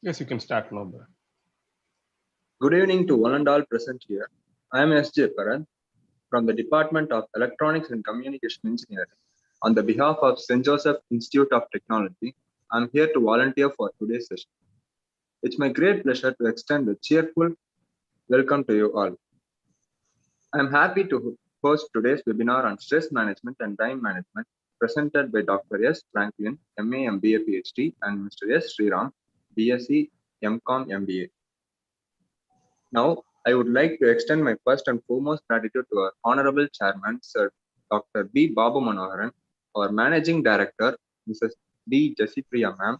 Yes, you can start now, bro. Good evening to one and all present here. I am S.J. Paran from the Department of Electronics and Communication Engineering. On the behalf of St. Joseph Institute of Technology, I am here to volunteer for today's session. It's my great pleasure to extend a cheerful welcome to you all. I am happy to host today's webinar on stress management and time management presented by Dr.S. Franklin, MA, MBA, PhD, and Mr.S.Sreeram, BSc, MCom, MBA. Now, I would like to extend my first and foremost gratitude to our Honorable Chairman, Sir Dr. B. Babu Manoharan, our Managing Director, Mrs. D. Jessipriya Ma'am,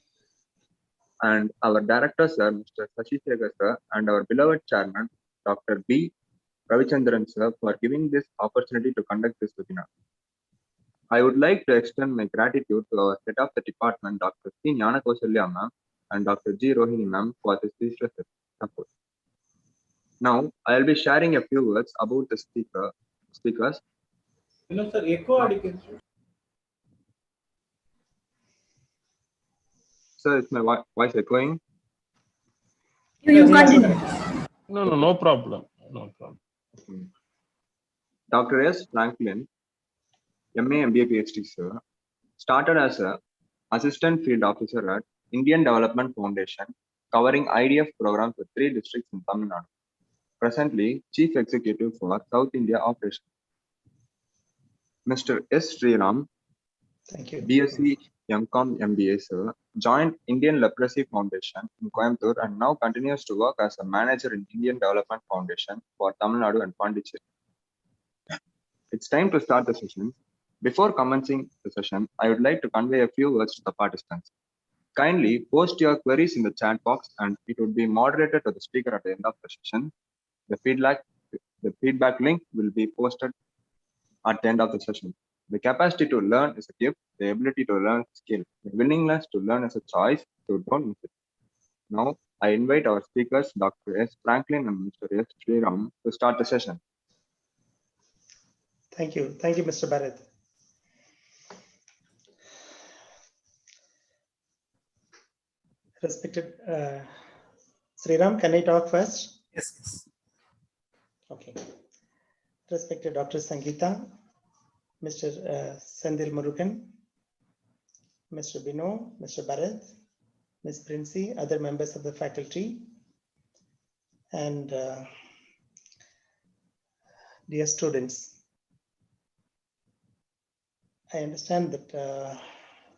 and our Director, Sir, Mr. Sreeram Sir, and our beloved Chairman, Dr. B. Ravichandran Sir, for giving this opportunity to conduct this webinar. I would like to extend my gratitude to our head of the department, Dr. C. Gnanakosalya Ma'am, and Dr. G. Rohini Ma'am, for this support. Now, I'll be sharing a few words about the speakers. No, sir, echo. Sir, is my voice echoing? You continue. No problem. No problem. Dr.S. Franklin, MA, MBA, PhD, sir, started as an assistant field officer at Indian Development Foundation, covering IDF programs for 3 districts in Tamil Nadu. Presently, Chief Executive for South India Operations. Mr. S.Sreeram, Thank you. BSc, MCom, MBA, sir, joined Indian Leprosy Foundation in Coimbatore and now continues to work as a manager in Indian Development Foundation for Tamil Nadu and Pondicherry. It's time to start the session. Before commencing the session, I would like to convey a few words to the participants. Kindly post your queries in the chat box and it would be moderated to the speaker at the end of the session. The feedback link will be posted at the end of the session. The capacity to learn is a gift. The ability to learn is a skill. The willingness to learn is a choice. So don't miss it. Now, I invite our speakers, Dr. S. Franklin and Mr. S.Sreeram, to start the session. Thank you. Thank you, Mr. Bharat. Respected Sreeram, can I talk first? Yes. Okay. Respected Dr. Sangeeta, Mr. Sendil Murugan, Mr. Bino, Mr. Bharat, Ms. Princey, other members of the faculty, and dear students. I understand that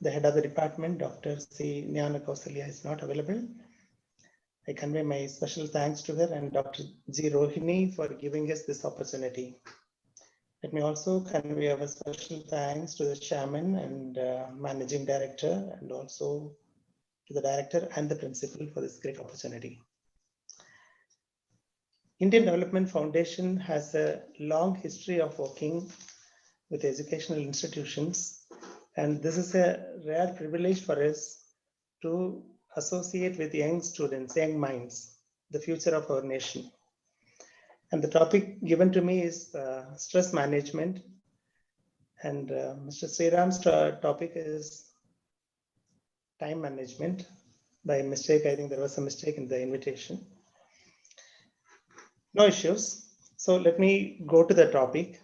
the head of the department, Dr. C. Gnanakosalya, is not available. I convey my special thanks to her and Dr. G. Rohini for giving us this opportunity. Let me also convey our special thanks to the chairman and managing director, and also to the director and the principal for this great opportunity. Indian Development Foundation has a long history of working with educational institutions, and this is a rare privilege for us to associate with young students, young minds, the future of our nation. And the topic given to me is stress management, and Mr. Sreeram's topic is time management. By mistake, I think there was a mistake in the invitation. No issues. So let me go to the topic.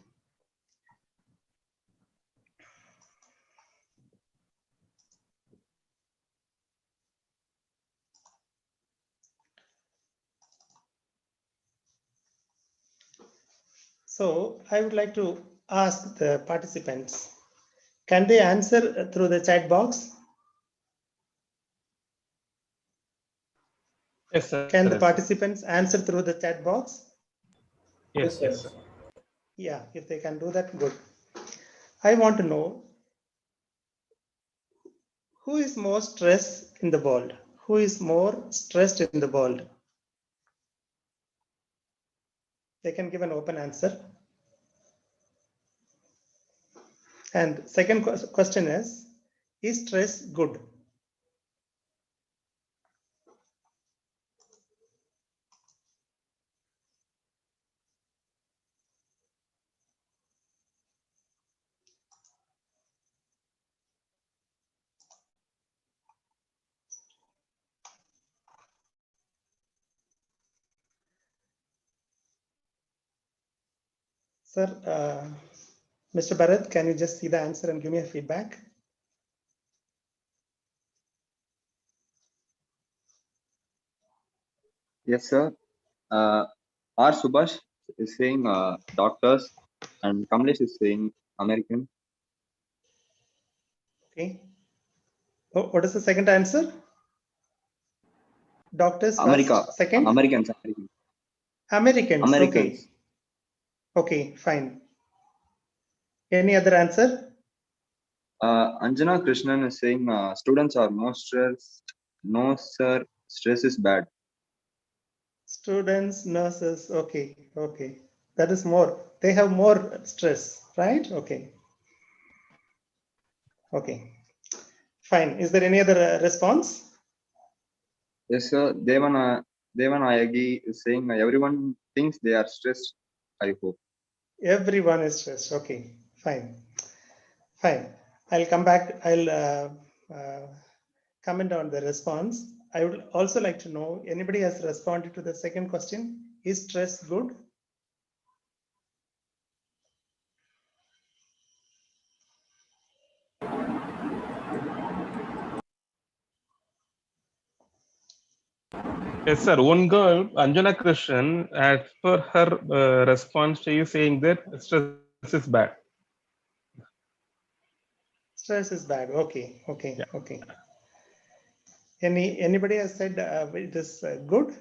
So I would like to ask the participants, can they answer through the chat box? Yes, sir. Can the participants answer through the chat box? Yes, sir. Yeah, if they can do that, good. I want to know, who is more stressed in the world? Who is more stressed in the world? They can give an open answer. And second question is stress good? Sir, Mr. Bharat, can you just see the answer and give me a feedback? Yes, sir. R. Subhash is saying doctors, and Kamlesh is saying American. Okay. Oh, what is the second answer? Doctors America. first, second? Americans. Americans. Americans. Okay. Okay, fine. Any other answer? Anjana Krishnan is saying students are more stressed. No, sir. Stress is bad. Students, nurses. Okay, okay. That is more. They have more stress, right? Okay. Okay. Fine. Is there any other response? Yes, sir. Devan Ayagi is saying everyone thinks they are stressed. I hope. Everyone is stressed. Okay, fine. Fine. I'll come back. I'll comment on the response. I would also like to know, anybody has responded to the second question? Is stress good? Yes, sir. One girl, Anjana Krishnan, as per her response, she is saying that stress is bad. Stress is bad. Okay, okay, Yeah. okay. Anybody has said it is good?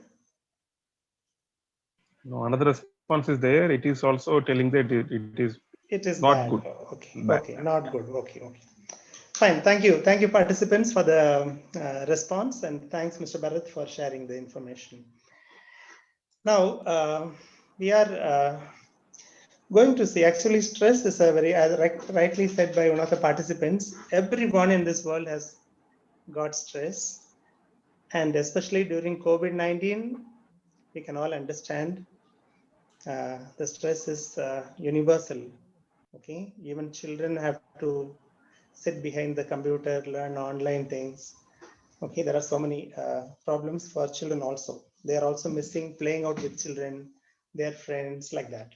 No, another response is there. It is also telling that it is It is not bad. good. Okay, Bad. okay, not good. Okay, okay. Fine. Thank you. Thank you, participants, for the response. And thanks, Mr. Bharat, for sharing the information. Now, we are going to see, actually, stress is a very, as rightly said by one of the participants, everyone in this world has got stress. And especially during COVID-19, we can all understand the stress is universal. Okay, even children have to sit behind the computer, learn online things. Okay, there are so many problems for children also. They are also missing playing out with children, their friends, like that.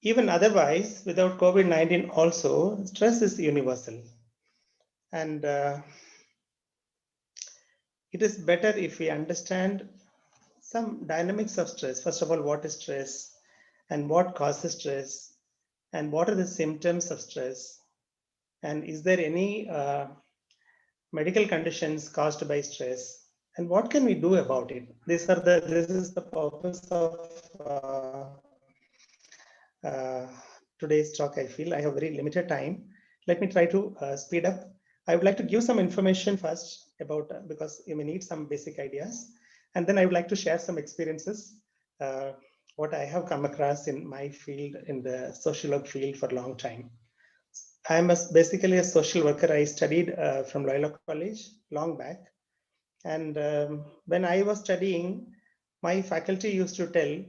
Even otherwise, without COVID-19 also, stress is universal. And it is better if we understand some dynamics of stress. First of all, what is stress and what causes stress and what are the symptoms of stress? And is there any medical conditions caused by stress? And what can we do about it? This is the purpose of today's talk. I feel I have very limited time. Let me try to speed up. I would like to give some information first about, because you may need some basic ideas. And then I would like to share some experiences, what I have come across in my field, in the social work field for a long time. I'm basically a social worker. I studied from Loyola College long back. And when I was studying, my faculty used to tell,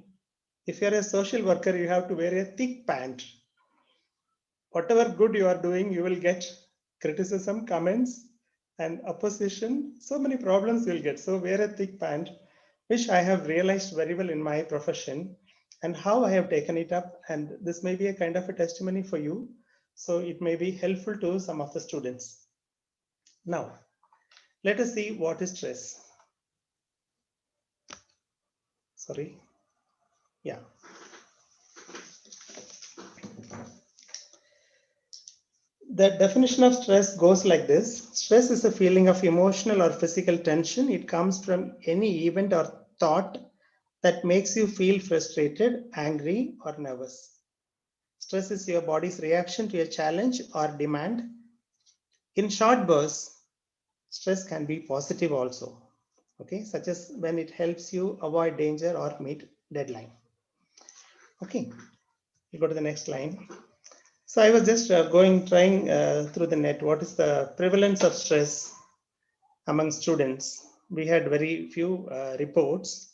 if you're a social worker, you have to wear a thick pant. Whatever good you are doing, you will get criticism, comments, and opposition. So many problems you'll get. So wear a thick pant, which I have realized very well in my profession and how I have taken it up. And this may be a kind of a testimony for you. So it may be helpful to some of the students. Now, let us see what is stress. Sorry. Yeah. The definition of stress goes like this. Stress is a feeling of emotional or physical tension. It comes from any event or thought that makes you feel frustrated, angry, or nervous. Stress is your body's reaction to a challenge or demand. In short bursts, stress can be positive also, okay, such as when it helps you avoid danger or meet deadline. Okay, you go to the next line. So I was just trying through the net, what is the prevalence of stress among students? We had very few reports,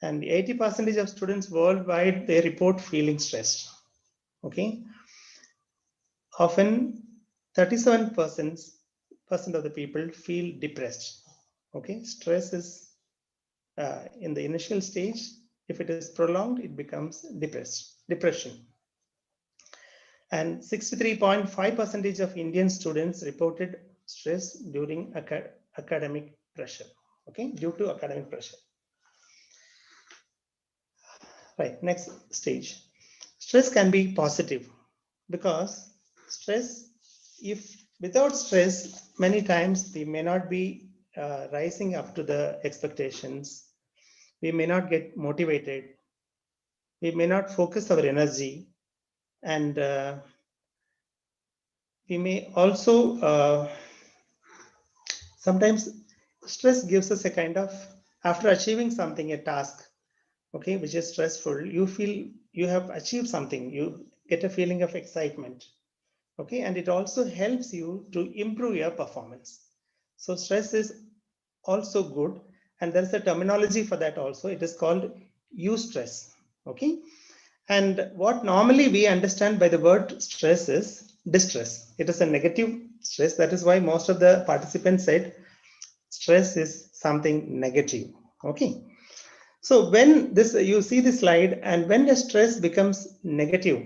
and 80% of students worldwide, they report feeling stressed. Okay, often 37% of the people feel depressed. Okay, stress is in the initial stage. If it is prolonged, it becomes depression. And 63.5% of Indian students reported stress during academic pressure, okay, due to academic pressure. Right, next stage. Stress can be positive because stress, if without stress, many times we may not be rising up to the expectations. We may not get motivated. We may not focus our energy, and we may also sometimes stress gives us a kind of, after achieving something, a task, okay, which is stressful, you feel you have achieved something, you get a feeling of excitement, okay, and it also helps you to improve your performance. So stress is also good, and there's a terminology for that also. It is called eustress, okay. And what normally we understand by the word stress is distress. It is a negative stress. That is why most of the participants said stress is something negative, okay. So when this, you see the slide, and when the stress becomes negative,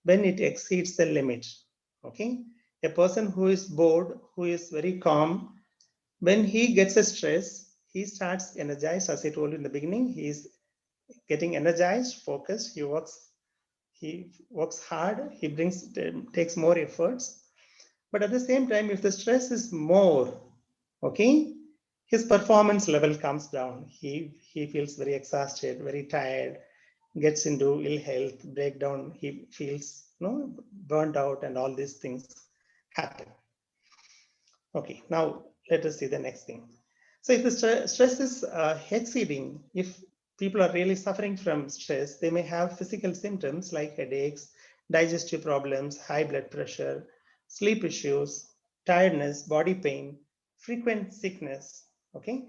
when it exceeds the limit, okay, a person who is bored, who is very calm, when he gets a stress, he starts energized. As I told you in the beginning, he is getting energized, focused, he works hard, he takes more efforts. But at the same time, if the stress is more, okay, his performance level comes down. He feels very exhausted, very tired, gets into ill health, breakdown. He feels burnt out, and all these things happen. Okay, now let us see the next thing. So if the stress is exceeding, if people are really suffering from stress, they may have physical symptoms like headaches, digestive problems, high blood pressure, sleep issues, tiredness, body pain, frequent sickness, okay?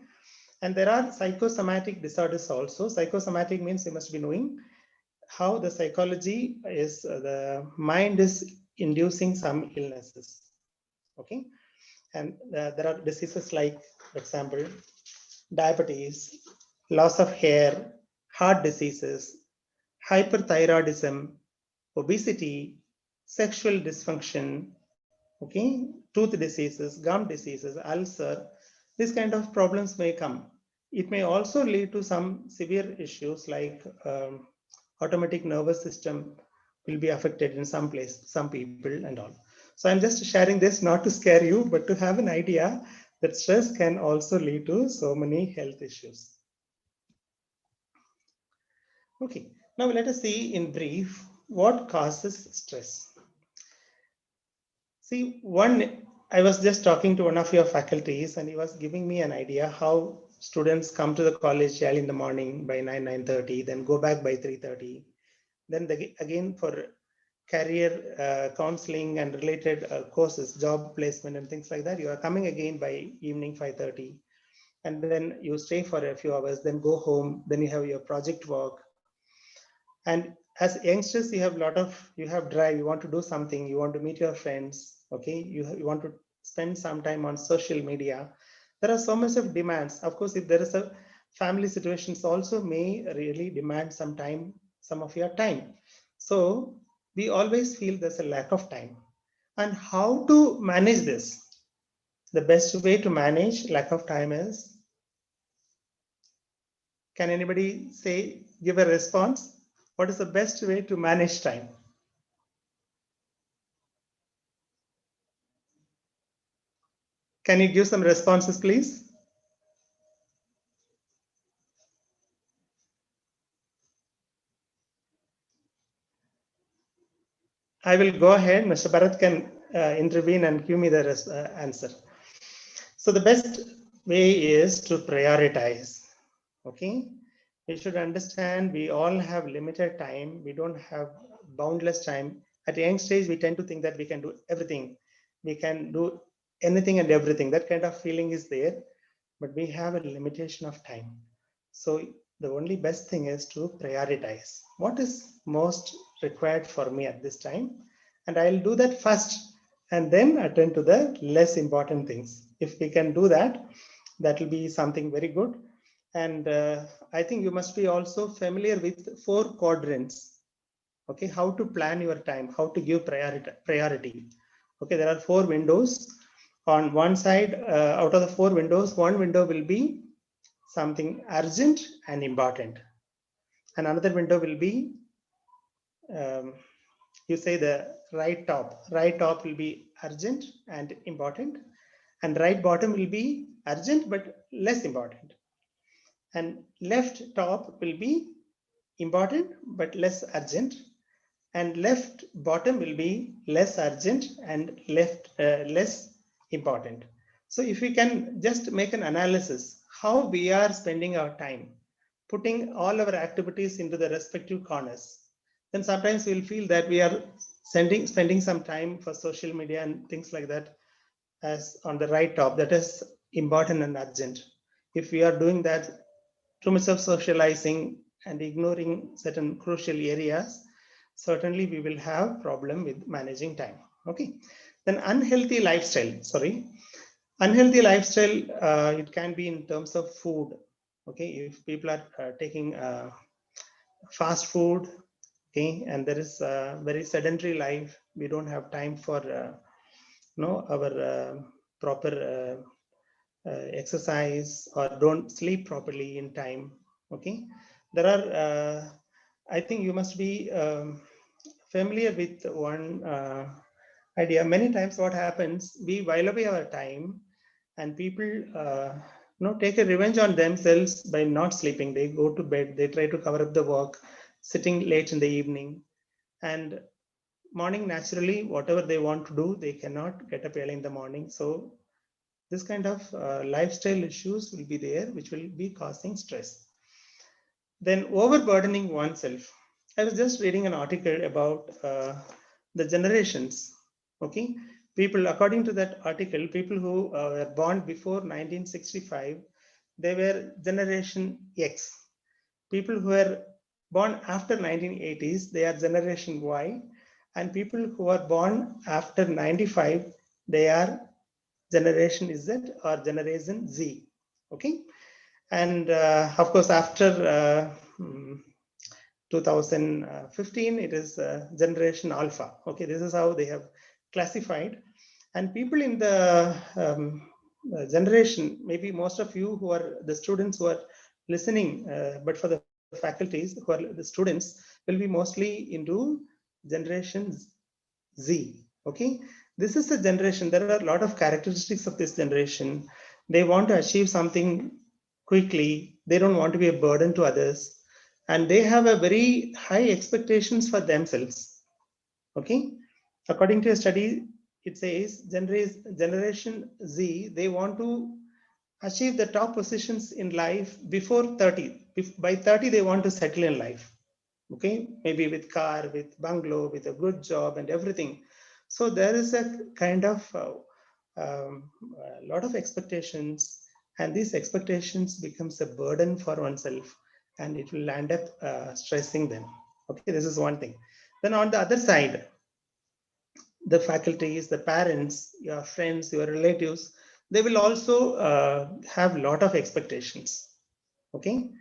And there are psychosomatic disorders also. Psychosomatic means you must be knowing how the psychology is, the mind is inducing some illnesses, okay? And there are diseases like, for example, diabetes, loss of hair, heart diseases, hyperthyroidism, obesity, sexual dysfunction, okay, tooth diseases, gum diseases, ulcer. These kind of problems may come. It may also lead to some severe issues like automatic nervous system will be affected in some people and all. So I'm just sharing this not to scare you, but to have an idea that stress can also lead to so many health issues. Okay, now let us see in brief what causes stress. See, I was just talking to one of your faculties, and he was giving me an idea how students come to the college early in the morning by 9:30, then go back by 3:30. Then again for career counseling and related courses, job placement and things like that, you are coming again by evening 5:30. And then you stay for a few hours, then go home, then you have your project work. And as youngsters, you have drive, you want to do something, you want to meet your friends, okay, you want to spend some time on social media. There are so much of demands. Of course, if there is a family situations also may really demand some of your time. So we always feel there's a lack of time. And how to manage this? The best way to manage lack of time is, can anybody give a response? What is the best way to manage time? Can you give some responses, please? I will go ahead. Mr. Bharat can intervene and give me the answer. So the best way is to prioritize. Okay, we should understand we all have limited time. We don't have boundless time. At a young stage, we tend to think that we can do everything. We can do anything and everything. That kind of feeling is there, but we have a limitation of time. So the only best thing is to prioritize. What is most required for me at this time? And I'll do that first and then attend to the less important things. If we can do that, that will be something very good. And I think you must be also familiar with 4 quadrants. Okay, how to plan your time, how to give priority. Okay, there are 4 windows. On one side, out of the 4 windows, one window will be something urgent and important. And another window will be, you say the right top will be urgent and important, and right bottom will be urgent but less important, and left top will be important but less urgent, and left bottom will be less urgent and less important. So if we can just make an analysis how we are spending our time, putting all our activities into the respective corners, then sometimes we'll feel that we are spending some time for social media and things like that as on the right top, that is important and urgent. If we are doing that, too much of socializing and ignoring certain crucial areas, certainly we will have problem with managing time. Okay, then unhealthy lifestyle, it can be in terms of food. Okay, if people are taking fast food, okay, and there is a very sedentary life, we don't have time for our proper exercise, or don't sleep properly in time. Okay, there are I think you must be familiar with one idea. Many times what happens, we while away our time, and people take a revenge on themselves by not sleeping. They go to bed, they try to cover up the work, sitting late in the evening, and morning, naturally whatever they want to do, they cannot get up early in the morning. So this kind of lifestyle issues will be there, which will be causing stress. Then overburdening oneself. I was just reading an article about the generations. Okay, people, according to that article, people who were born before 1965, they were Generation X. People who were born after 1980s, they are Generation Y, and people who are born after 95, they are Generation Z or Generation Z. Okay, and of course after 2015, it is Generation Alpha. Okay, this is how they have classified. And people in the generation, maybe most of you who are the students who are listening, but for the faculties who are the students, will be mostly into Generation Z. Okay, this is a generation, there are a lot of characteristics of this generation. They want to achieve something quickly, they don't want to be a burden to others, and they have a very high expectations for themselves. Okay, according to a study, it says Generation Z, they want to achieve the top positions in life before 30. By 30, they want to settle in life. Okay, maybe with car, with bungalow, with a good job and everything. So there is a kind of a lot of expectations, and these expectations becomes a burden for oneself, and it will end up stressing them. Okay, this is one thing. Then on the other side, the faculties, the parents, your friends, your relatives, they will also have a lot of expectations. Okay,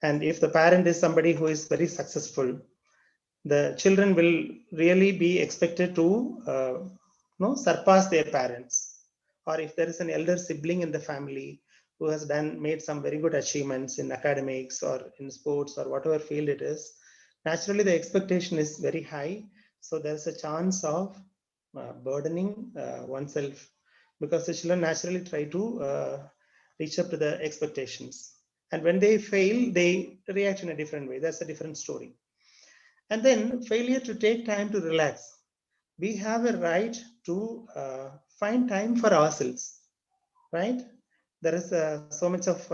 and if the parent is somebody who is very successful, the children will really be expected to surpass their parents. Or if there is an elder sibling in the family who has made some very good achievements in academics or in sports or whatever field it is, naturally the expectation is very high. So there's a chance of burdening oneself, because the children naturally try to reach up to the expectations. And when they fail, they react in a different way. That's a different story. And then failure to take time to relax. We have a right to find time for ourselves, right? There is so much of,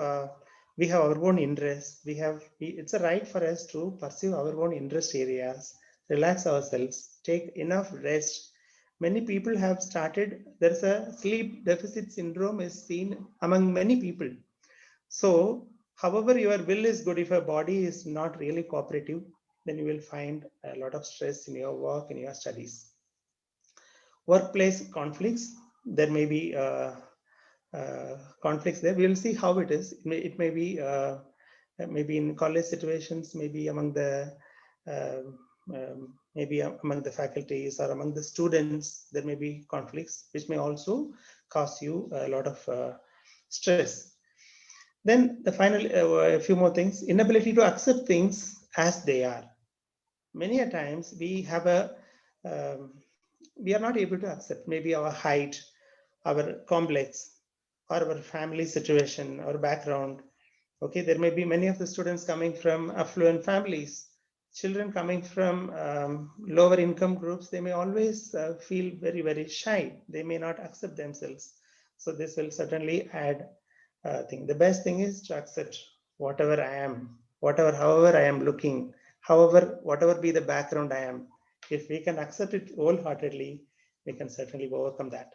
we have our own interests. It's a right for us to pursue our own interest areas, relax ourselves, take enough rest. Many people have started, there's a sleep deficit syndrome is seen among many people. So, however, your will is good, if your body is not really cooperative, then you will find a lot of stress in your work, in your studies. Workplace conflicts, there may be conflicts there. We will see how it is. It may be maybe in college situations, maybe among the faculties or among the students, there may be conflicts, which may also cause you a lot of stress. Then the final, a few more things: inability to accept things as they are. Many a times we have we are not able to accept maybe our height, our complex, or our family situation, our background. Okay, there may be many of the students coming from affluent families, children coming from lower income groups. They may always feel very, very shy. They may not accept themselves. So this will certainly add thing. The best thing is to accept whatever I am, however I am looking, whatever be the background I am. If we can accept it wholeheartedly, we can certainly overcome that.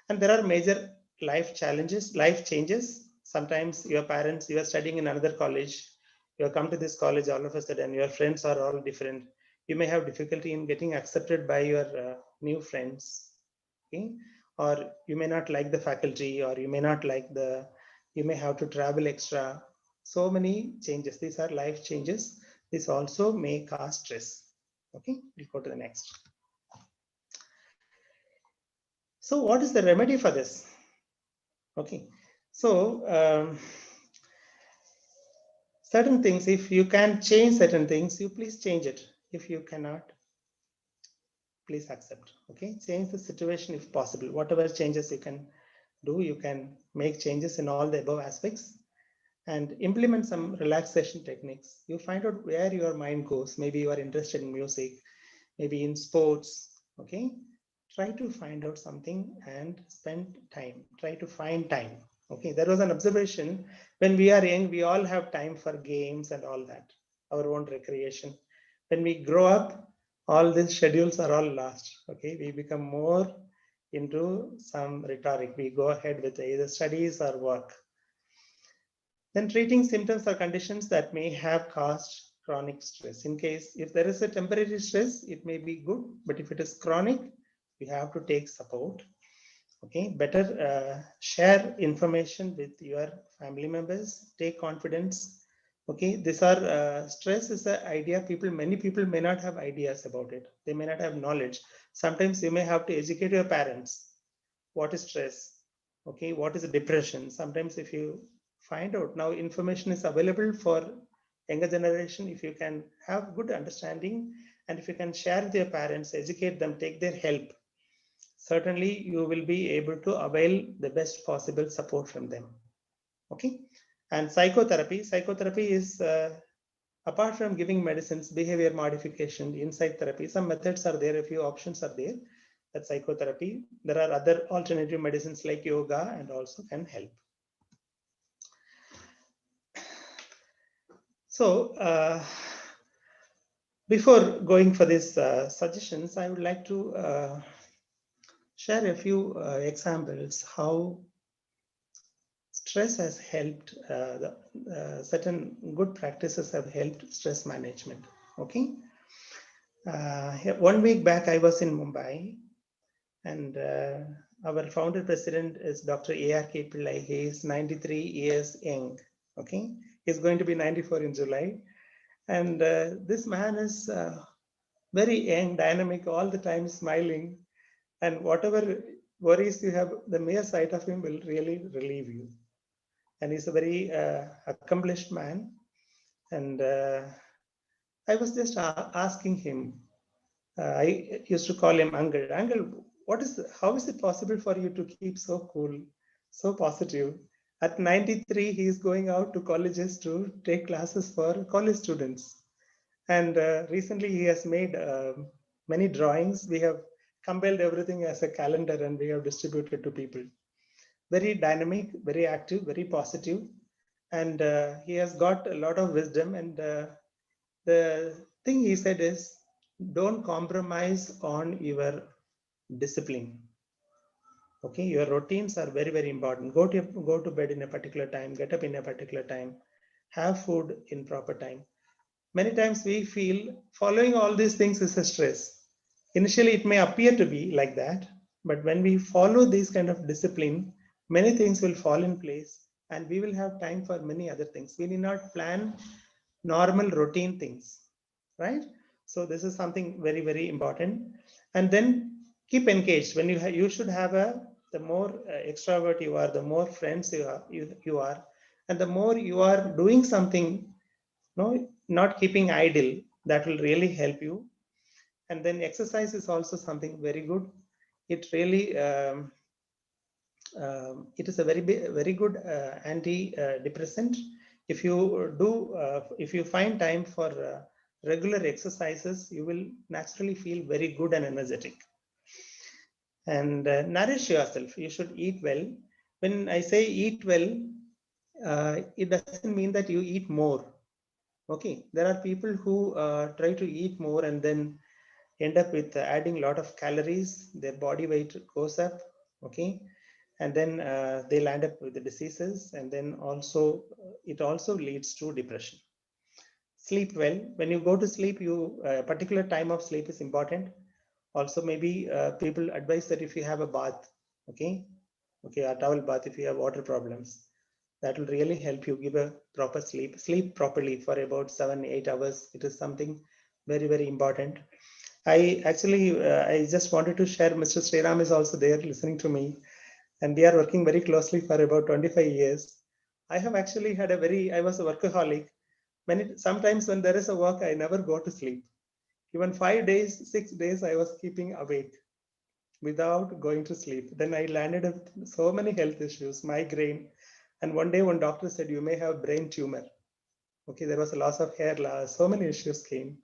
And there are major life challenges, life changes. Sometimes your parents, you are studying in another college, you have come to this college all of a sudden, your friends are all different. You may have difficulty in getting accepted by your new friends. Okay? Or you may not like the faculty, or you may not like you may have to travel extra. So many changes. These are life changes. This also may cause stress. Okay, we'll go to the next. So what is the remedy for this? Okay, so certain things, if you can change certain things, you please change it. If you cannot, please accept. Okay, change the situation if possible. Whatever changes you can do, you can make changes in all the above aspects and implement some relaxation techniques. You find out where your mind goes. Maybe you are interested in music, maybe in sports. Okay, try to find out something and spend time. Try to find time. Okay, there was an observation: when we are young, we all have time for games and all that, our own recreation. When we grow up, all these schedules are all lost. Okay, we become more into some rhetoric. We go ahead with either studies or work. Then treating symptoms or conditions that may have caused chronic stress. In case if there is a temporary stress, it may be good, but if it is chronic, we have to take support. Okay, better share information with your family members. Take confidence. Okay, these are stress is an idea. Many people may not have ideas about it. They may not have knowledge. Sometimes you may have to educate your parents. What is stress? Okay, what is depression? Sometimes if you find out, now information is available for younger generation. If you can have good understanding and if you can share with your parents, educate them, take their help, certainly you will be able to avail the best possible support from them. Okay, and psychotherapy is apart from giving medicines, behavior modification, insight therapy, some methods are there, a few options are there. That's psychotherapy. There are other alternative medicines like yoga and also can help. So before going for these suggestions, I would like to share a few examples how stress has helped, certain good practices have helped stress management. Okay. 1 week back, I was in Mumbai, and our founder president is Dr. A.R.K. Pillai. He is 93 years young. Okay. He's going to be 94 in July. And this man is very young, dynamic, all the time smiling. And whatever worries you have, the mere sight of him will really relieve you. And he's a very accomplished man. And I was just asking him, I used to call him Uncle. Uncle, how is it possible for you to keep so cool, so positive? At 93, he is going out to colleges to take classes for college students. And recently he has made many drawings. We have compiled everything as a calendar and we have distributed to people. Very dynamic, very active, very positive. And he has got a lot of wisdom. And the thing he said is, don't compromise on your discipline. Okay, your routines are very, very important. Go to bed in a particular time, get up in a particular time, have food in proper time. Many times we feel following all these things is a stress. Initially, it may appear to be like that, but when we follow this kind of discipline, many things will fall in place and we will have time for many other things. We need not plan normal routine things, right? So this is something very, very important. And then keep engaged. When you should have the more extrovert you are, the more friends you are, and the more you are doing something, not keeping idle, that will really help you. And then exercise is also something very good. It really it is a very good anti-depressant. If you find time for regular exercises, you will naturally feel very good and energetic. And nourish yourself. You should eat well. When I say eat well, it doesn't mean that you eat more. Okay, there are people who try to eat more and then end up with adding a lot of calories. Their body weight goes up. Okay, and then they'll end up with the diseases, and then also it also leads to depression. Sleep well. When you go to sleep, a particular time of sleep is important. Also, maybe people advise that if you have a bath, okay, a towel bath, if you have water problems, that will really help you give a proper sleep properly for about 7-8 hours. It is something very, very important. I just wanted to share, Mr.S.Sreeram is also there listening to me, and we are working very closely for about 25 years. I have actually had I was a workaholic. Sometimes when there is a work, I never go to sleep. Even 5 days, 6 days, I was keeping awake without going to sleep. Then I landed with so many health issues, migraine. And one day, one doctor said, you may have brain tumor. Okay, there was a loss of hair loss. So many issues came.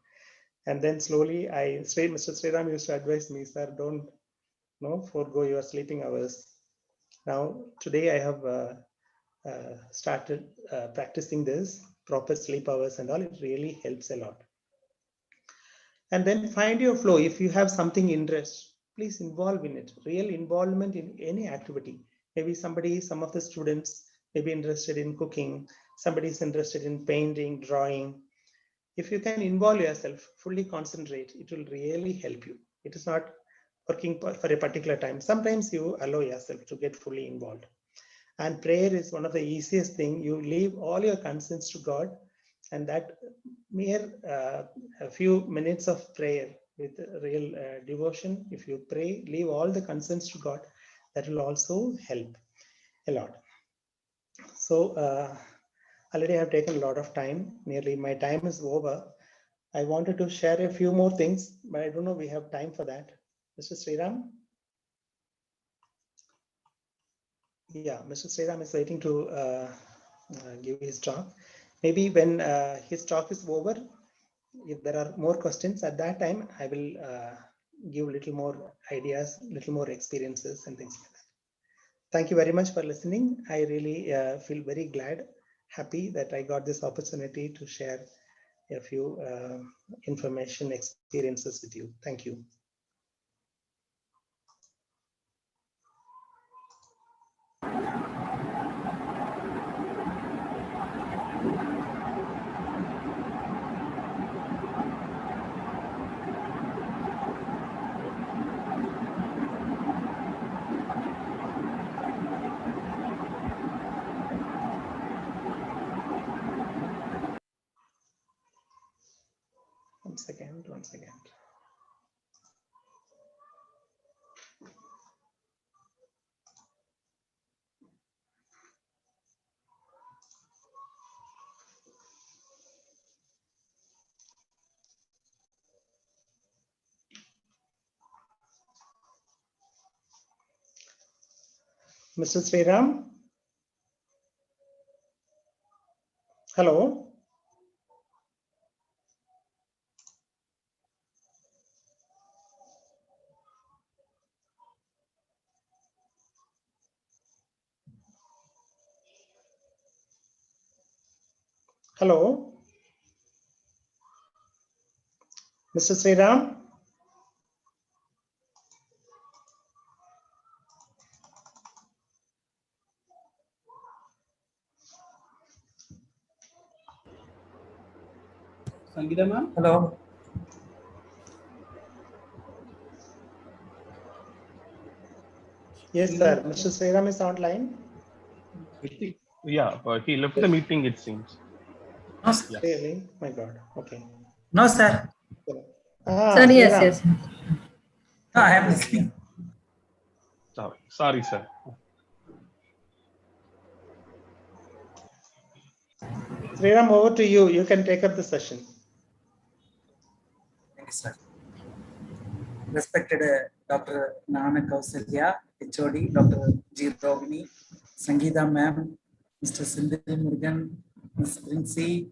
And then slowly, Mr.S.Sreeram used to advise me, sir, don't forego your sleeping hours. Now, today I have started practicing this, proper sleep hours and all. It really helps a lot. And then find your flow. If you have something interest, please involve in it. Real involvement in any activity. Maybe some of the students may be interested in cooking. Somebody is interested in painting, drawing. If you can involve yourself, fully concentrate, it will really help you. It is not working for a particular time. Sometimes you allow yourself to get fully involved. And prayer is one of the easiest thing. You leave all your concerns to God, and that mere a few minutes of prayer with real devotion, if you pray, leave all the concerns to God, that will also help a lot. So already I have taken a lot of time. Nearly my time is over. I wanted to share a few more things, but I don't know we have time for that. Mr.S.Sreeram? Yeah, Mr.S.Sreeram is waiting to give his talk. Maybe when his talk is over, if there are more questions at that time, I will give a little more ideas, little more experiences and things like that. Thank you very much for listening. I really feel very glad, happy that I got this opportunity to share a few information, experiences with you. Thank you. One second. Mr.S.Sreeram? Hello? Hello? Mr.S.Sreeram? Sangeeta ma'am? Hello. Yes, sir. Mr.S.Sreeram is online. Yeah, but he left the meeting, it seems. No, sir. Yeah. Really? My God. Okay. No, sir. Sir, yes, Sriram. yes. No, I am Yeah, listening. Sorry, sir. Sriram, over to you. You can take up the session. Thank you, sir. Respected Dr. Nana Kausalya, HOD, Dr. G. Rovini, Sangeeta ma'am, Mr. Sindhu Murugan, Ms. Princy,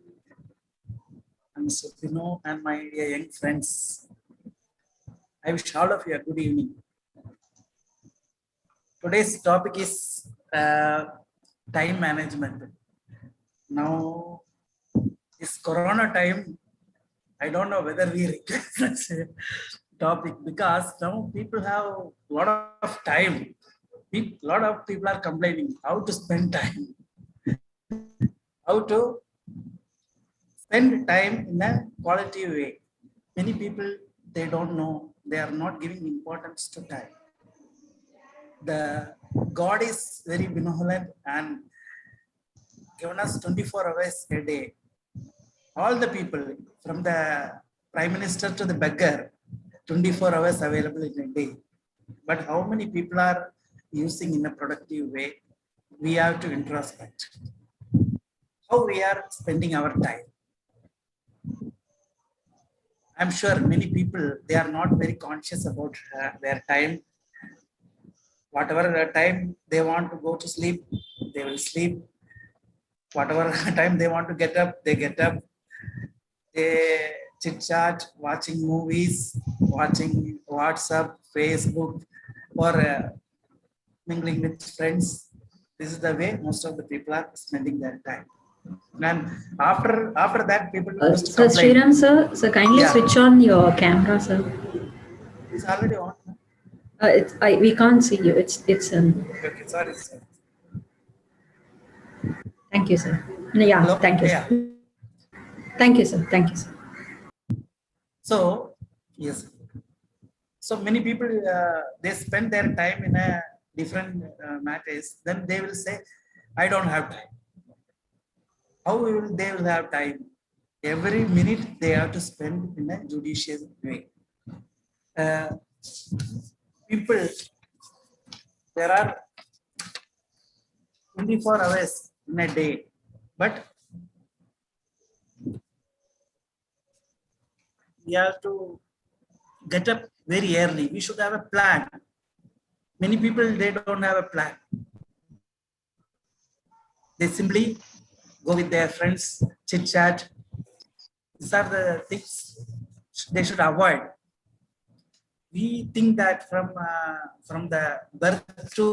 and Mr. Pino, and my dear young friends. I wish all of you a good evening. Today's topic is time management. Now, this Corona time, I don't know whether we require such a topic because now people have a lot of time. A lot of people are complaining how to spend time, how to spend time in a quality way. Many people, they don't know, they are not giving importance to time. The God is very benevolent and given us 24 hours a day. All the people, from the Prime Minister to the beggar, 24 hours available in a day. But how many people are using in a productive way? We have to introspect. How we are spending our time. I'm sure many people, they are not very conscious about their time. Whatever time they want to go to sleep, they will sleep. Whatever time they want to get up, they get up. They chit chat, watching movies, watching WhatsApp, Facebook, or mingling with friends. This is the way most of the people are spending their time. And after that, people used to Sir complain. Sriram, sir, kindly Yeah. switch on your camera, sir. It's already on. We can't see you. It's Okay, sorry, sir. Thank you, sir. Yeah, Hello? thank you, Yeah. sir. Thank you, sir. Thank you, sir. So, yes. So many people, they spend their time in a different matters. Then they will say, I don't have time. How will they will have time? Every minute they have to spend in a judicious way. People, there are 24 hours in a day, but we have to get up very early. We should have a plan. Many people, they don't have a plan. They simply go with their friends, chit chat. These are the things they should avoid. We think that from the birth to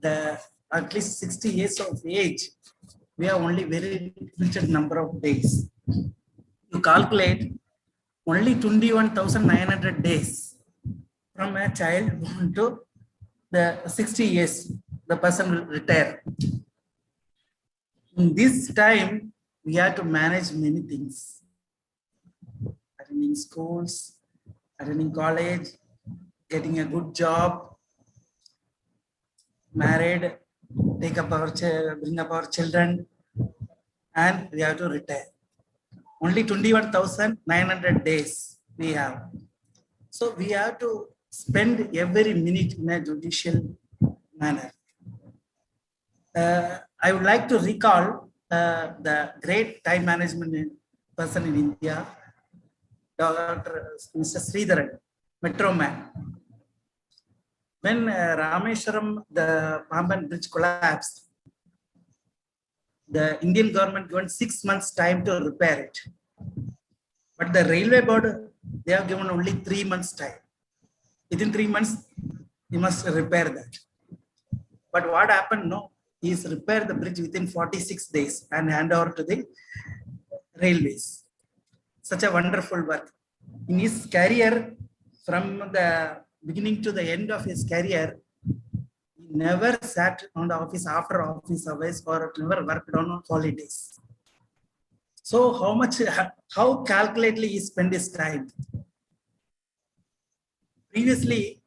the at least 60 years of age, we have only very limited number of days. You calculate only 21,900 days from a child born to the 60 years, the person will retire. In this time, we have to manage many things. Attending schools, attending college, getting a good job, married, bring up our children, and we have to retire. Only 21,900 days we have. So we have to spend every minute in a judicial manner. I would like to recall the great time management person in India, Mr.S.Sreeram, Metro Man. When Rameshwaram, the Pamban bridge collapsed, the Indian government given 6 months time to repair it. But the railway board, they have given only 3 months time. Within 3 months, you must repair that. But what happened? No, he's repaired the bridge within 46 days and hand over to the railways. Such a wonderful work. In his career, from the beginning to the end of his career, he never sat on the office after office hours or never worked on holidays. So how calculatedly he spent his time? Previously,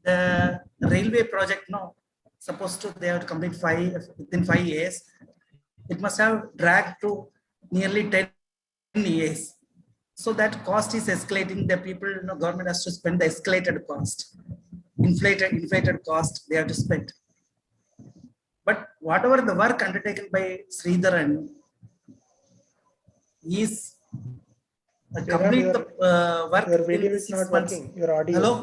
the railway project, no, supposed to they have to complete within 5 years. It must have dragged to nearly 10 years. So that cost is escalating. The people, government has to spend the escalated cost, inflated cost they have to spend. But whatever the work undertaken by Sreedharan is complete the work. Your video in is 6 not months. working. Your audio. Hello?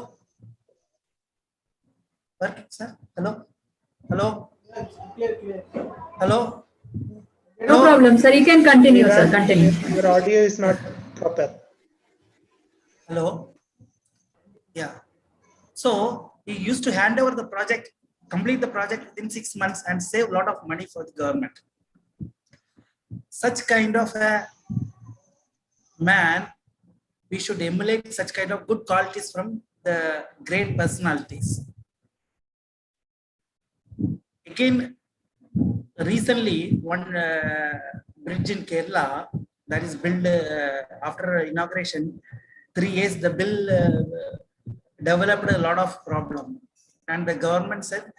Working, sir? Hello? Hello? Hello? No problem, sir. You can continue, sir. Sreeram, Continue. your audio is not proper. Hello? Yeah. So he used to hand over the project, complete the project within 6 months and save a lot of money for the government. Such kind of a man, we should emulate such kind of good qualities from the great personalities. Again, recently, one bridge in Kerala that is built after inauguration, 3 years, the bill developed a lot of problem, and the government said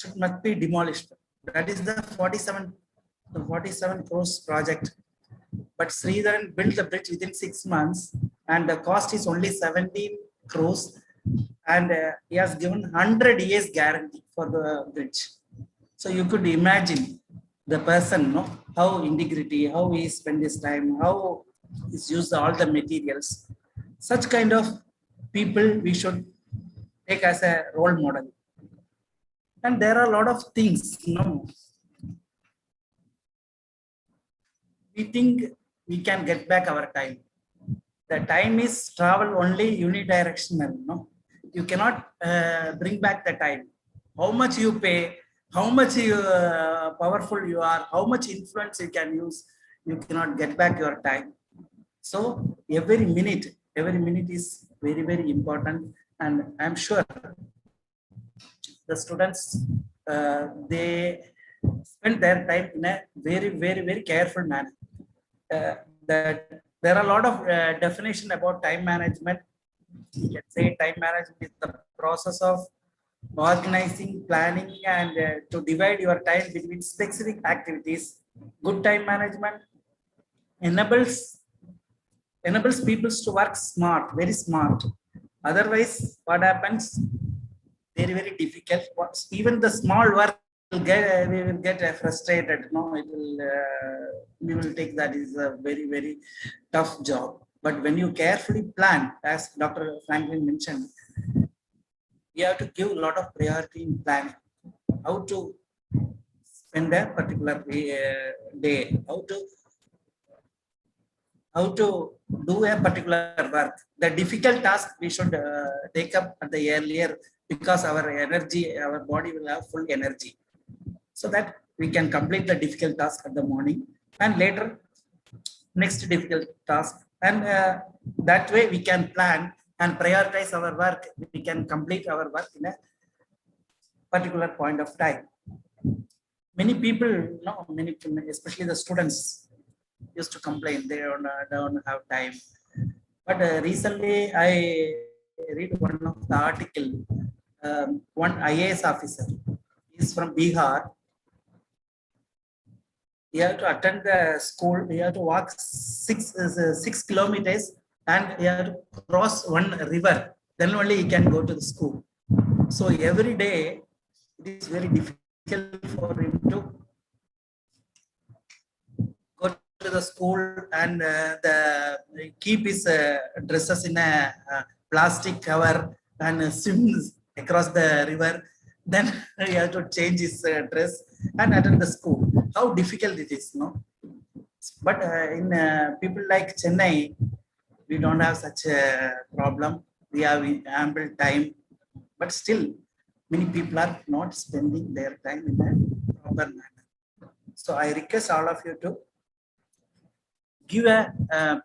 it must be demolished. That is the 47 crores project. But Sreedharan built the bridge within 6 months, and the cost is only 17 crores, and he has given 100 years guarantee for the bridge. So you could imagine the person, how integrity, how he spent his time, how he's used all the materials. Such kind of people we should take as a role model. And there are a lot of things, we think we can get back our time. The time is travel only unidirectional. You cannot bring back the time. How much you pay, how much you powerful you are, how much influence you can use, you cannot get back your time. So every minute is very, very important. And I'm sure the students, they spend their time in a very, very, very careful manner. That there are a lot of definition about time management. You can say time management is the process of organizing, planning, and to divide your time between specific activities. Good time management enables people to work smart, very smart. Otherwise, what happens? Very, very difficult. Even the small work we will get frustrated. It will we will take that is a very, very tough job. But when you carefully plan, as Dr. Franklin mentioned, you have to give a lot of priority in planning. How to spend a particular day, how to do a particular work. The difficult task we should take up at the earlier, because our energy, our body will have full energy, so that we can complete the difficult task at the morning, and later next difficult task, and that way we can plan and prioritize our work. We can complete our work in a particular point of time. Many people, especially the students, used to complain they don't have time. But recently I read one of the article. One IAS officer is from Bihar. He had to attend the school. He had to walk 6 kilometers, and he had to cross one river. Then only he can go to the school. So every day it is very difficult for him to go to the school, and keep his dresses in a plastic cover and swims across the river. Then he has to change his dress and attend the school. How difficult it is, But in people like Chennai, we don't have such a problem. We have ample time, but still many people are not spending their time in a proper manner. So I request all of you to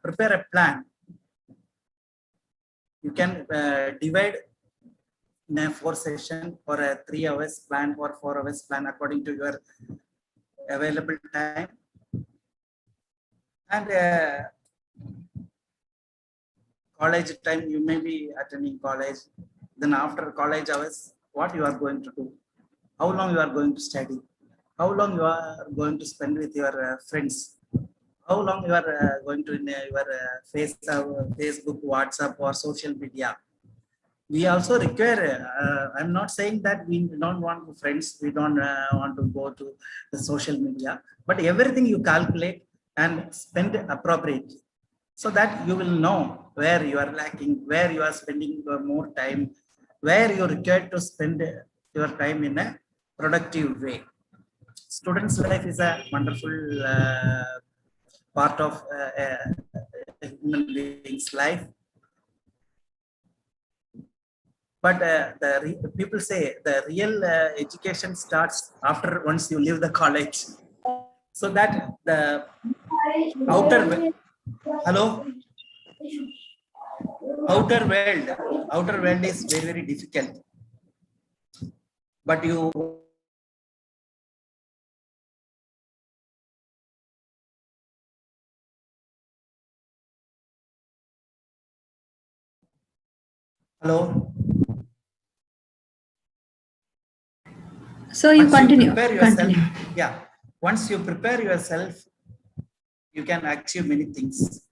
prepare a plan. You can divide in a 4 session or a 3 hours plan or 4 hours plan according to your available time. And college time, you may be attending college. Then after college hours, what you are going to do? how long you are going to study, how long you are going to spend with your friends, how long you are going to in your Facebook, WhatsApp, or social media. We also require, I'm not saying that we don't want friends, we don't want to go to the social media, but everything you calculate and spend appropriately, so that you will know where you are lacking, where you are spending your more time, where you require to spend your time in a productive way. Student's life is a wonderful part of a human being's life. But people say the real education starts after once you leave the college. So that the hello, outer world is very, very difficult. But you hello. So you Once continue. prepare yourself, Continue. yeah. Once you prepare yourself, you can achieve many things.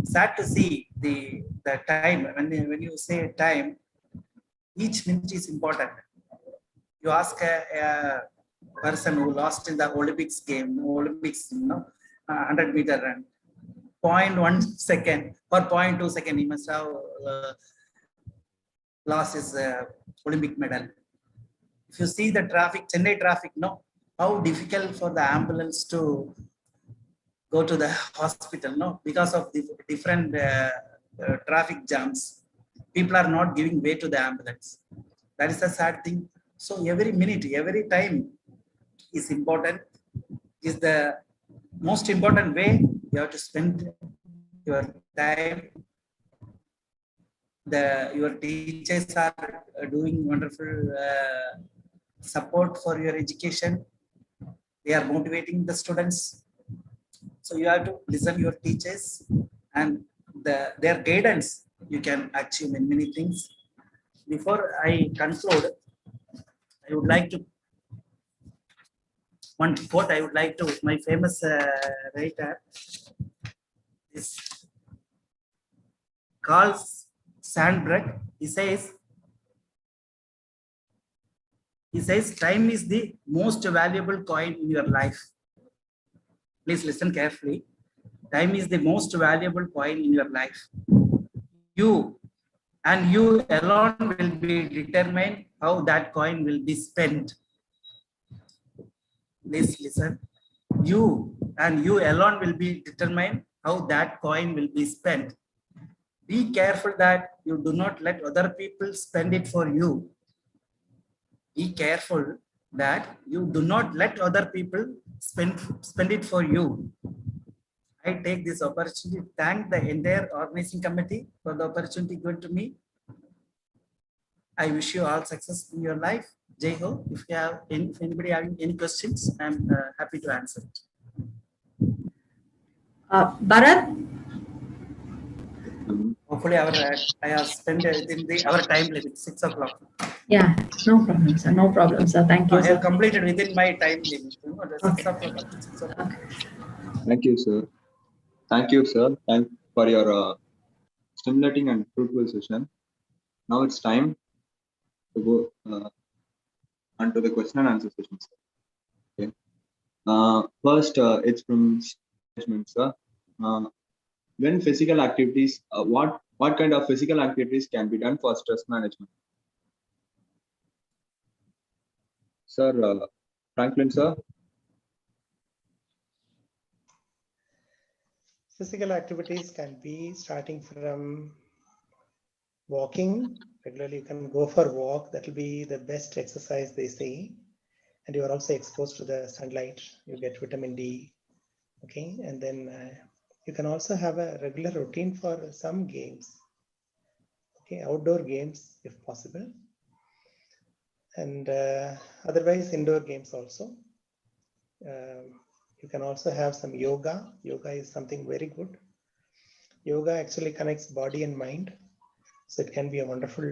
Sad to see the time. When you say time, each minute is important. You ask a person who lost in the Olympics game, 100-meter run, 0.1 second or 0.2 second, he must have lost his Olympic medal. If you see the traffic, Chennai traffic, how difficult for the ambulance to go to the hospital, because of the different traffic jams. People are not giving way to the ambulance. That is a sad thing. So every minute, every time is important. Is the most important way you have to spend your time. Your teachers are doing wonderful support for your education. They are motivating the students. So you have to listen to your teachers and their guidance. You can achieve many things. Before I conclude, I would like to one quote. I would like to my famous writer is Carl Sandburg. He says, time is the most valuable coin in your life. Please listen carefully. Time is the most valuable coin in your life. You and you alone will be determined how that coin will be spent. Please listen. You and you alone will be determined how that coin will be spent. Be careful that you do not let other people spend it for you. Be careful that you do not let other people spend it for you. I take this opportunity to thank the entire organizing committee for the opportunity given to me. I wish you all success in your life. Jai Ho. If anybody having any questions, I'm happy to answer it. Bharat? Hopefully, I have spent within our time limit, 6 o'clock. Yeah, no problem, sir. No problem, sir. Thank you, I have sir. completed within my time limit. Okay. 6 o'clock. 6 o'clock. Okay. Thank you, sir. Thank you, sir. Thank for your stimulating and fruitful session. Now it's time to go onto the question and answer session, sir. Okay. First, it's from management, sir. When physical activities, what kind of physical activities can be done for stress management? Sir, Franklin, sir. Physical activities can be starting from walking. Regularly, you can go for a walk. That will be the best exercise, they say. And you are also exposed to the sunlight. You get vitamin D. Okay, and then you can also have a regular routine for some games. Okay, outdoor games if possible. And otherwise, indoor games also. You can also have some yoga. Yoga is something very good. Yoga actually connects body and mind. So it can be a wonderful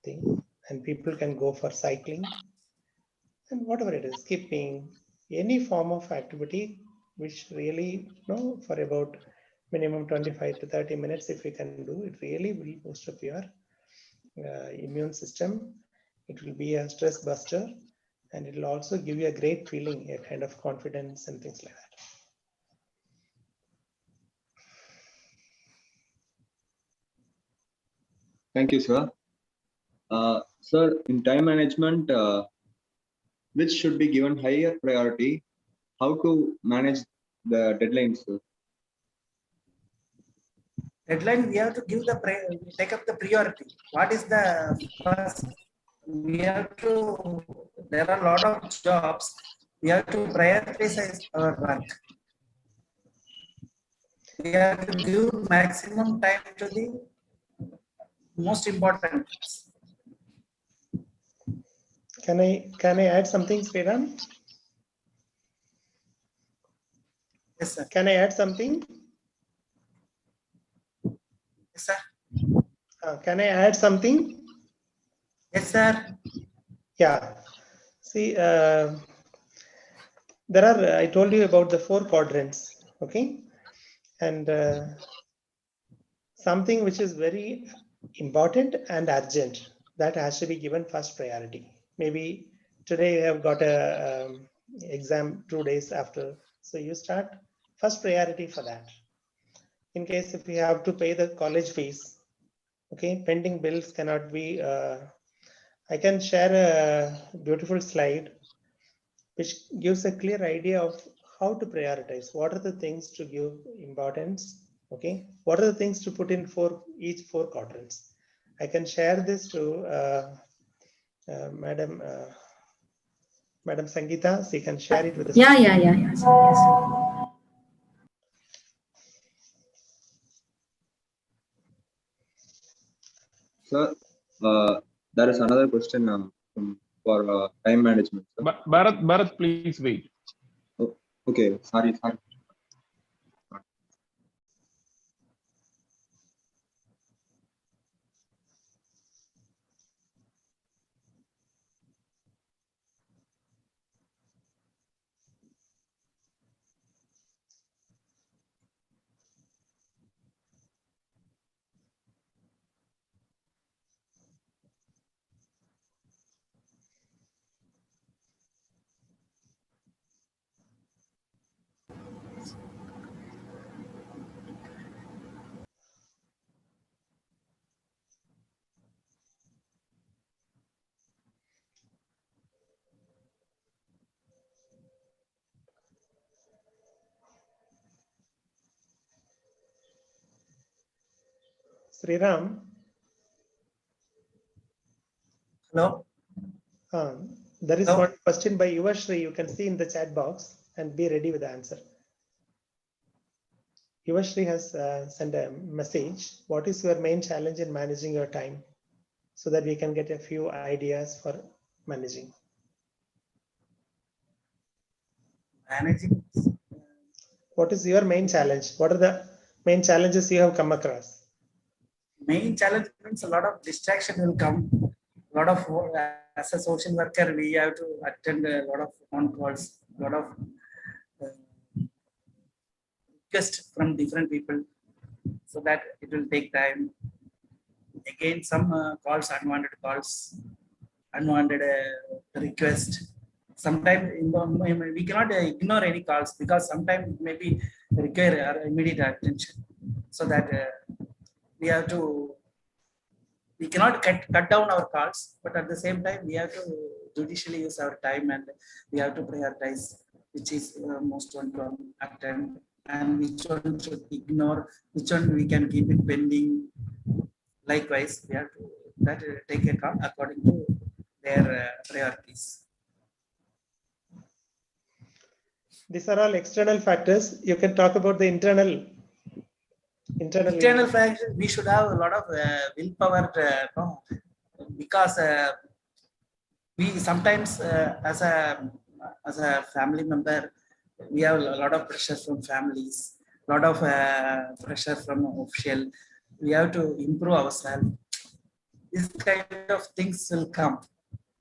thing. And people can go for cycling. and whatever it is, skipping, any form of activity which really, for about minimum 25 to 30 minutes, if we can do, it really will boost up your immune system. It will be a stress buster, and it will also give you a great feeling, a kind of confidence and things like that. Thank you, sir. Sir, in time management, which should be given higher priority? How to manage the deadlines, sir? Deadline, we have to give take up the priority. What is the first? We have to, there are a lot of jobs. We have to prioritize our work. We have to give maximum time to the most important. Can I add something, Sreeram? Yes, sir. Can I add something? Yes, sir. Can I add something? Yes, sir. Yeah. See, there are, I told you about the 4 quadrants, okay? And something which is very important and urgent, that has to be given first priority. Maybe today you have got a exam 2 days after, so you start first priority for that. In case if you have to pay the college fees, okay, pending bills cannot be. I can share a beautiful slide which gives a clear idea of how to prioritize. What are the things to give importance? Okay, what are the things to put in for each 4 quadrants? I can share this to Madam Sangeeta. So you can share it with us. Yeah. Yes. Sir, there is another question for time management. Sir. Bharat, please wait. Oh, okay, sorry. Sreeram, Hello. there is Hello? one question by Yuvashri. You can see in the chat box and be ready with the answer. Yuvashri has sent a message. What is your main challenge in managing your time? So that we can get a few ideas for managing. Managing. What is your main challenge? What are the main challenges you have come across? Main challenge means a lot of distraction will come. A lot of, as a social worker, we have to attend a lot of phone calls, a lot of requests from different people, so that it will take time. Again, some unwanted calls, unwanted request. Sometimes we cannot ignore any calls, because sometimes maybe require our immediate attention. So that we cannot cut down our calls, but at the same time we have to judicially use our time, and we have to prioritize which is most one to attend and which one should ignore, which one we can keep it pending. Likewise, we have to take a call according to their priorities. These are all external factors. You can talk about the internal factors. We should have a lot of willpower, because we sometimes as a family member, we have a lot of pressure from families, a lot of pressure from official. We have to improve ourselves. This kind of things will come,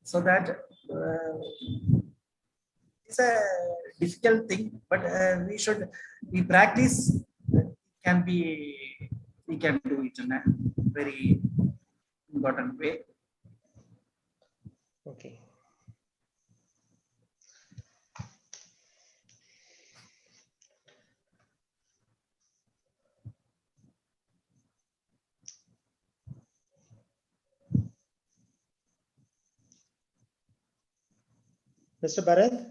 so that it's a difficult thing, but we practice, can be, we can do it in a very important way. Okay. Mr. Bharat?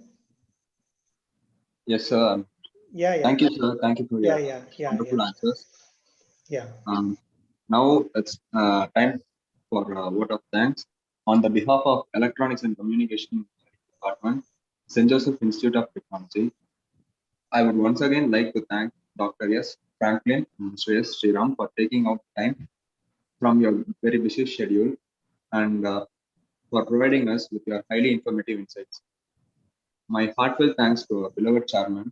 Yes, sir. Yeah. Thank you, sir. Thank you for your wonderful answers. Yeah. Now it's time for a vote of thanks. On the behalf of Electronics and Communication Department, St. Joseph Institute of Technology, I would once again like to thank Dr.S.Franklin and Mr.S.Sreeram for taking out time from your very busy schedule and for providing us with your highly informative insights. My heartfelt thanks to our beloved chairman,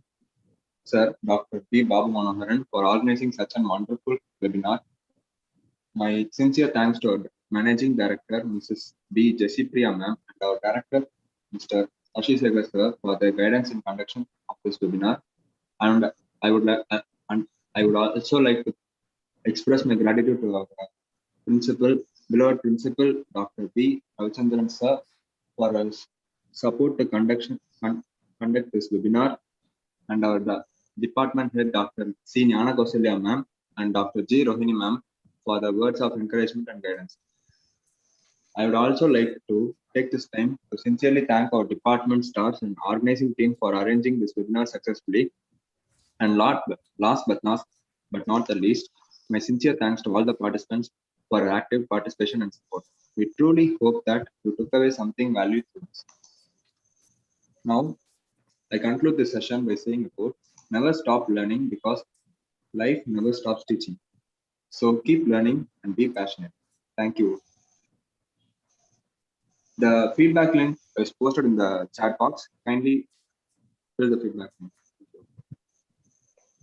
Sir Dr. P. Babu Manoharan, for organizing such a wonderful webinar. My sincere thanks to our Managing Director, Mrs. B. Jessipriya ma'am, and our Director, Mr. Ashisekhar sir, for their guidance in conduction of this webinar. And I would also like to express my gratitude to our beloved principal, Dr. B. Ravichandran sir, for his support to conduct this webinar, and our department head, Dr. C. Nyana Kausalya ma'am, and Dr. G. Rohini ma'am, for the words of encouragement and guidance. I would also like to take this time to sincerely thank our department staffs and organizing team for arranging this webinar successfully. And last but not the least, my sincere thanks to all the participants for their active participation and support. We truly hope that you took away something valuable from this. Now, I conclude this session by saying a quote: never stop learning because life never stops teaching. So keep learning and be passionate. Thank you. The feedback link is posted in the chat box. Kindly fill the feedback link.